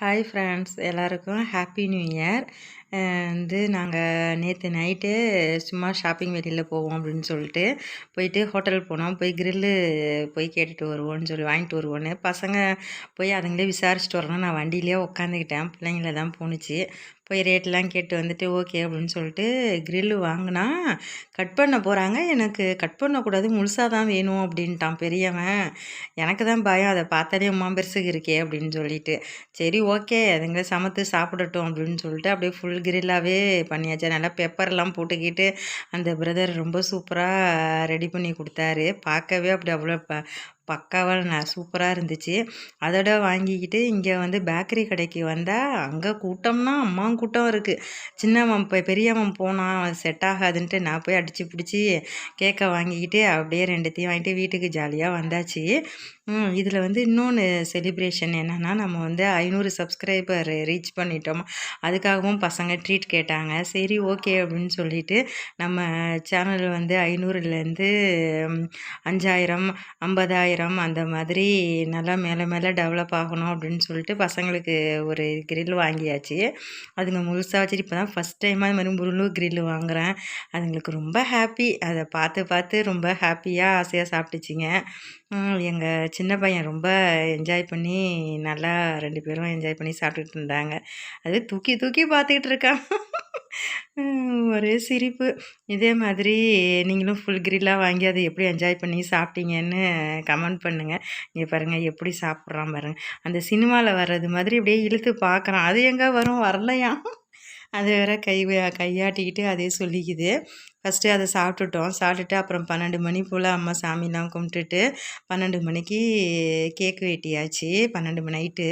Hi friends, எல்லாருக்கும் happy new year. நாங்கள் நேற்று நைட்டு சும்மா ஷாப்பிங் வெளியில் போவோம் அப்படின்னு சொல்லிட்டு போயிட்டு ஹோட்டல் போனோம். போய் கிரில்லு போய் கேட்டுட்டு வருவோம்னு சொல்லி வாங்கிட்டு வருவோன்னு பசங்க போய் அதுங்களே விசாரிச்சுட்டு வரணும். நான் வண்டியிலே உட்காந்துக்கிட்டேன், பிள்ளைங்கள தான் போணுச்சு. போய் ரேட்லாம் கேட்டு வந்துட்டு ஓகே அப்படின்னு சொல்லிட்டு கிரில்லு வாங்கினா கட் பண்ண போகிறாங்க. எனக்கு கட் பண்ணக்கூடாது, முழுசாக தான் வேணும் அப்படின்ட்டான் பெரியவன். எனக்கு தான் பயம், அதை பார்த்தாலே அம்மா பெருசுக்கு இருக்கே அப்படின்னு சொல்லிட்டு. சரி ஓகே, அதுங்களே சமைத்து சாப்பிடட்டும் அப்படின்னு சொல்லிட்டு அப்படியே ஃபுல் கிரில்லாகவே பண்ணியாச்சு. நல்லா பெப்பர்லாம் போட்டுக்கிட்டு அந்த பிரதர் ரொம்ப சூப்பராக ரெடி பண்ணி கொடுத்தாரு. பார்க்கவே அப்படி அவ்வளோ பக்காவாக சூப்பராக இருந்துச்சு. அதோட வாங்கிக்கிட்டு இங்கே பேக்கரி கடைக்கு வந்தால் அங்கே கூட்டம்னா அம்மா கூட்டம் இருக்குது. சின்னவன் பெரியவன் போனான், செட் ஆகாதுன்ட்டு நான் போய் அடித்து பிடிச்சி கேக்கை வாங்கிக்கிட்டு அப்படியே ரெண்டுத்தையும் வாங்கிட்டு வீட்டுக்கு ஜாலியாக வந்தாச்சு. இதில் இன்னொன்று செலிப்ரேஷன் என்னென்னா, நம்ம 500 சப்ஸ்கிரைபர் ரீச் பண்ணிட்டோம். அதுக்காகவும் பசங்க ட்ரீட் கேட்டாங்க. சரி ஓகே அப்படின்னு சொல்லிட்டு நம்ம சேனல் 500லேருந்து 5000 50,000 அந்த மாதிரி நல்லா மேலே மேலே டெவலப் ஆகணும் அப்படின்னு சொல்லிட்டு பசங்களுக்கு ஒரு கிரில் வாங்கியாச்சு. அதுங்க முழுசாக வச்சுட்டு இப்போ தான் ஃபஸ்ட் டைமாக இது மாதிரி முழு கிரில் வாங்குகிறேன். அதுங்களுக்கு ரொம்ப ஹாப்பி. அதை பார்த்து பார்த்து ரொம்ப ஹாப்பியாக ஆசையாக சாப்பிட்டுச்சிங்க. எங்கள் சின்ன பையன் ரொம்ப என்ஜாய் பண்ணி நல்லா 2 பேரும் என்ஜாய் பண்ணி சாப்பிட்டுட்டு இருந்தாங்க. அது தூக்கி தூக்கி பார்த்துக்கிட்டு இருக்கான். ஒரே சிரிப்பு. இதே மாதிரி நீங்களும் ஃபுல் கிரில்லாக வாங்கி அதை எப்படி என்ஜாய் பண்ணி சாப்பிட்டீங்கன்னு கமெண்ட் பண்ணுங்கள். இங்கே பாருங்கள் எப்படி சாப்பிட்றான் பாருங்கள். அந்த சினிமாவில் வர்றது மாதிரி அப்படியே இழுத்து பார்க்குறான். அது எங்கே வரும், வரலையாம். அது வேற கையாட்டிக்கிட்டு அதே சொல்லிக்குது. ஃபஸ்ட்டு அதை சாப்பிட்டுட்டோம். சாப்பிட்டுட்டு அப்புறம் 12 மணி போல் அம்மா சாமிலாம் கும்பிட்டுட்டு 12 மணிக்கு கேக்கு வெட்டியாச்சு. 12 மணி நைட்டு.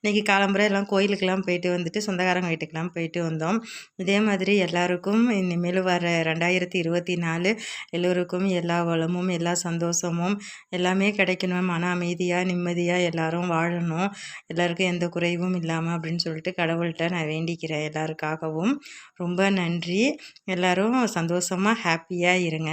இன்றைக்கி காலம்புற எல்லாம் கோயிலுக்கெல்லாம் போயிட்டு வந்துட்டு சொந்தக்காரங்க வீட்டுக்கெல்லாம் போயிட்டு வந்தோம். இதே மாதிரி எல்லாருக்கும் இனிமேல் வர 2024 எல்லோருக்கும் எல்லா வளமும் எல்லா சந்தோஷமும் எல்லாமே கிடைக்கணும். மன அமைதியாக நிம்மதியாக எல்லோரும் வாழணும். எல்லாருக்கும் எந்த குறைவும் இல்லாமல் அப்படின்னு சொல்லிட்டு கடவுள்கிட்ட நான் வேண்டிக்கிறேன் எல்லாருக்காகவும். ரொம்ப நன்றி. எல்லோரும் சந்தோஷமாக ஹாப்பியாக இருங்க.